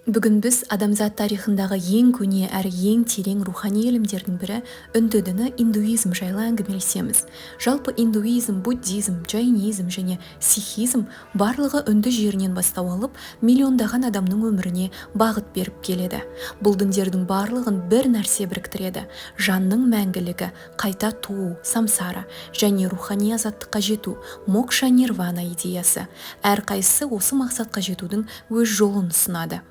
Бүгін біз адамзат тарихындағы ең көне әрі ең терең рухани ілімдердің бірі үнді діні индуизм жайлы әңгімелесеміз. Жалпы индуизм, буддизм, джайнизм және сихизм барлығы үнді жерінен бастау алып, миллиондаған адамның өміріне бағыт беріп келеді. Бұл діндердің барлығын бір нәрсе біріктіреді: жанның мәңгілігі, қайта туу, самсара және рухани азаттыққа жету, мокша нирвана идеясы. Әрқайсысы осы мақсатқа жетудің өз жолын ұсынады.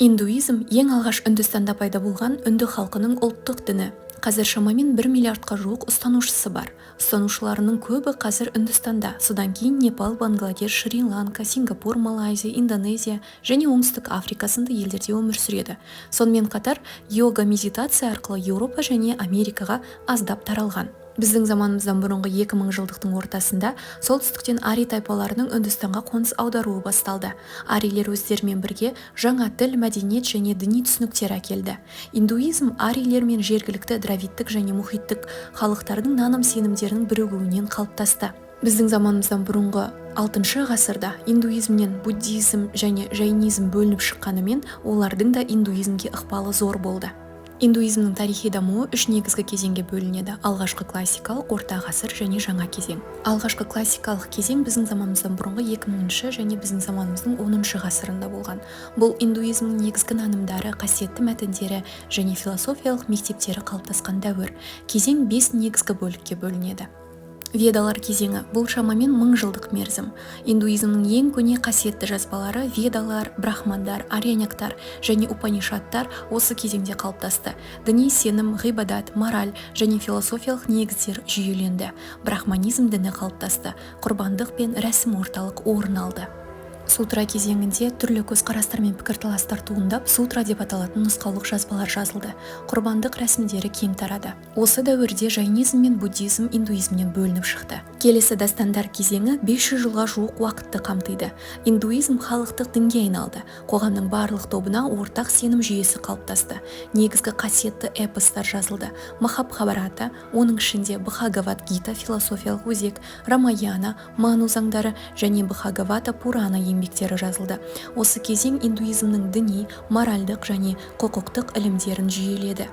Индуизм ең алғаш Үндістанда пайда болған үнді халқының ұлттық діні. Қазір шамамен 1 миллиардқа жуық ұстанушысы бар. Ұстанушыларының көбі қазір Үндістанда, содан кейін Непал, Бангладеш, Шри-Ланка, Сингапур, Малайзия, Индонезия және Оңтүстік Африка сынды елдерде өмір сүреді. Сонымен қатар йога медитация арқылы Еуропа және Америкаға аздап таралған. Біздің заманымыздан бұрынғы 2000 жылдықтың ортасында солтүстіктен ари тайпаларының Үндістанға қоныс аударуы басталды. Арилер өздерімен бірге жаңа тіл, мәдениет және діни түсініктер әкелді. Индуизм арилер мен жергілікті дравидтік және мұхиттік халықтардың наным-сенімдерінің бірігуінен қалыптасты. Біздің заманымыздан бұрынғы 6 ғасырда индуизмнен буддизм және жайнизм бөлініп шыққанымен, олардың да индуизмге ықпалы зор болды. Индуизмнің тарихи дамуы 3 негізгі кезеңге бөлінеді: алғашқы классикалық, орта ғасыр және жаңа кезең. Алғашқы классикалық кезең біздің заманымыздан бұрынғы 2000 және біздің заманымыздың 10 ғасырында болған. Бұл индуизмнің негізгі нанымдары, қасиетті мәтіндері және философиялық мектептері қалыптасқан дәуір. Кезең 5 негізгі бөлікке бөлінеді. Ведалар кезеңі — бұл шамамен 1000 жылдық мерзім. Индуизмнің ең көне қасиетті жазбалары Ведалар, Брахмандар, Арьяняктар және Упанишадтар осы кезеңде қалыптасты. Діни сенім, ғибадат, мораль және философиялық негіздер жүйеленді. Брахманизм діні қалыптасты. Құрбандық пен рәсім орталық орын алды. Сутра кезеңінде түрлі көзқарастар мен пікірталастар туындап, сутра деп аталатын нұсқаулық жазбалар жазылды. Құрбандық рәсімдері кең тарады. Осы дәуірде жайнизм мен буддизм индуизмнен бөлініп шықты. Келесі дастандар кезеңі 500 жылға жуық уақытты қамтиды. Индуизм халықтық дінге айналды. Қоғамның барлық тобына ортақ сенім жүйесі қалыптасты. Негізгі қасиетті эпостар жазылды. Махабхарата, оның ішінде Бхагават Гита философиялық өзек, Рамаяна, Ману заңдары және Бхагавата Пурана еңбектері жазылды. Осы кезең индуизмнің діни, моральдық және құқықтық ілімдерін жүйеледі.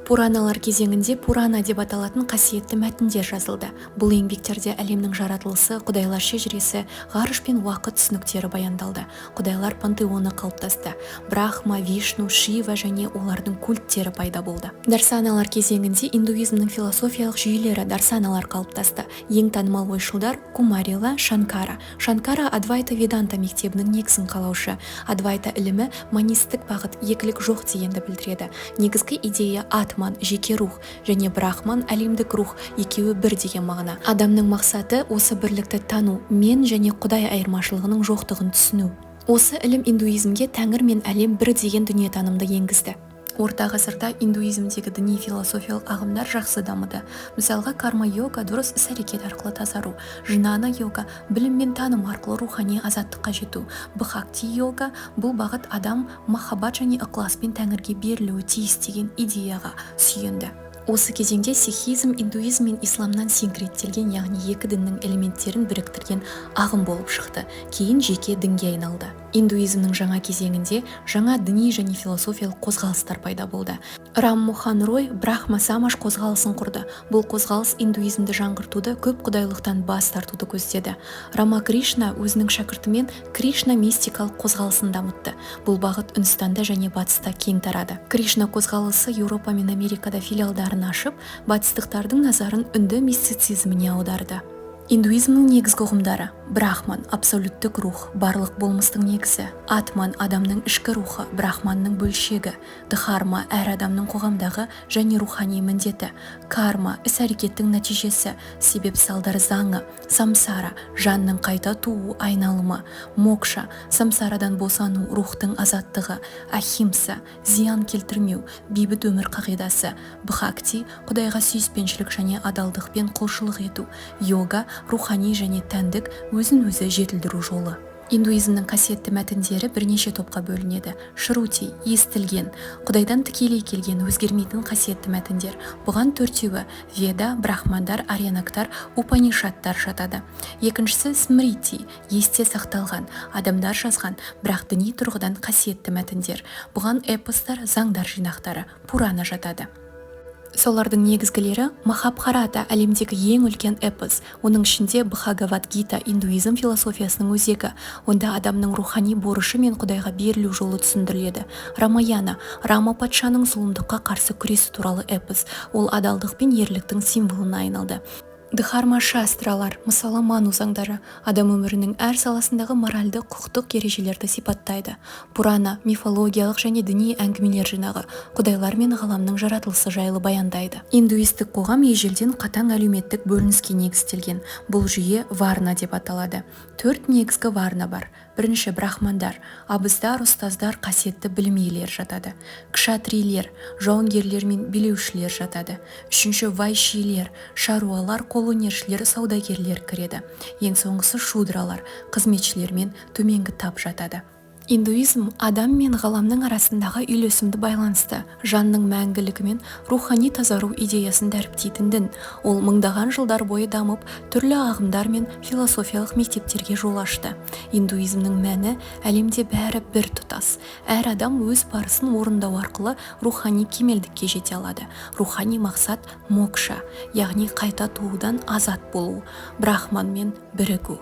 Пураналар кезеңінде Пурана деп аталатын қасиетті мәтіндер жазылды. Бұл еңбектерде әлемнің жаратылысы, құдайлар шежіресі, ғарыш пен уақыт түсініктері баяндалды. Құдайлар пантеоны қалыптасты. Брахма, Вишну, Шива және олардың культтері пайда болды. Дарсаналар кезеңінде индуизмнің философиялық жүйелері дарсаналар қалыптасты. Ең танымал ойшылдар Кумарила, Шанкара. Шанкара Адвайта Веданта мектебінің негізін қалаушы. Адвайта ілімі монистік бағыт, екілік жоқ дегенді білдіреді. Негізгі идея атман, жеке рух, және брахман, әлемдік рух, екеуі бір деген мағына. Адамның мақсаты осы бірлікті тану, мен және Құдай айырмашылығының жоқтығын түсіну. Осы ілім индуизмге тәңір мен әлем бір деген дүниетанымды енгізді. Орта ғасырда индуизмдегі діни философиялық ағымдар жақсы дамыды. Мысалға, карма-йога дұрыс іс-әрекет арқылы тазару, жнана йога білім мен таным арқылы рухани азаттыққа жету, бхакти-йога бұл бағыт адам махаббат және ықыласпен тәңірге берілуі тиіс деген идеяға сүйенді. Осы кезеңде сихизм индуизм мен исламнан синкреттелген, яғни екі діннің элементтерін біріктірген ағым болып шықты. Кейін жеке дінге айналды. Индуизмнің жаңа кезеңінде жаңа діни және философиялық қозғалыстар пайда болды. Рам Мохан Рой Брахма Самаш қозғалысын құрды. Бұл қозғалыс индуизмді жаңғыртуды, көп құдайлықтан бас тартуды көздеді. Рама Кришна өзінің шәкіртімен Кришна мистикалық қозғалысын дамытты. Бұл бағыт Үндістанда және батыста кең тарады. Кришна қозғалысы Еуропа мен Америкада филиалдарын ашып, батыстықтардың назарын үнді мистицизміне аударды. Индуизмнің негізгі ұғымдары: Брахман — абсолюттік рух, барлық болмыстың негізі. Атман — адамның ішкі рухы, брахманның бөлшегі. Дхарма — әр адамның қоғамдағы және рухани міндеті. Карма — іс-әрекеттің нәтижесі, себеп-салдар заңы. Самсара — жанның қайта туу, айналымы. Мокша — самсарадан босану, рухтың азаттығы. Ахимса — зиян келтірмеу, бейбіт өмір қағидасы. Бхакти — құдайға сүйіспеншілік және адалдықпен құлшылық ету. Йога — рухани және тәндік, өзін өзі жетілдіру жолы. Индуизмнің қасиетті мәтіндері бірнеше топқа бөлінеді. Шрути, естілген, Құдайдан тікелей келген өзгермейтін қасиетті мәтіндер. Бұған төртеуі Веда, Брахмандар, Арьянактар, Упанишадтар жатады. Екіншісі Смрити, есте сақталған, адамдар жазған, бірақ діни тұрғыдан қасиетті мәтіндер. Бұған эпостар, заңдар жинақтары, Пурана жатады. Солардың негізгілері Махабхарата әлемдегі ең үлкен эпос. Оның ішінде Бхагават Гита индуизм философиясының өзегі. Онда адамның рухани борышы мен Құдайға берілу жолы түсіндіріледі. Рамаяна Рама патшаның зұлымдыққа қарсы күресі туралы эпос. Ол адалдық пен ерліктің символына айналды. Дхарма шастралар, мысалы Ману заңдары, адам өмірінің әр саласындағы моральды құқықтық ережелерді сипаттайды. Пурана мифологиялық және діни әңгімелер жинағы, құдайлар мен ғаламның жаратылысы жайлы баяндайды. Индуистік қоғам ежелден қатаң әлеуметтік бөлініске негізделген. Бұл жүйе варна деп аталады. 4 негізгі варна бар. Бірінші брахмандар, абыздар, ұстаздар, қасиетті білім иелері жатады. Кшатрилер, жауынгерлер мен билеушілер жатады. Үшінші вайшилер, шаруалар, қолөнершілер, саудагерлер кіреді. Ең соңғысы шудралар, қызметшілер мен төменгі тап жатады. Индуизм адам мен ғаламның арасындағы үйлесімді байланысты, жанның мәңгілігі мен рухани тазару идеясын дәріптейтін дін. Ол мыңдаған жылдар бойы дамып, түрлі ағымдар мен философиялық мектептерге жол ашты. Индуизмнің мәні әлемде бәрі бір тұтас. Әр адам өз парысын орындау арқылы рухани кемелдікке жете алады. Рухани мақсат мокша, яғни қайта туудан азат болу, брахманмен бірігу.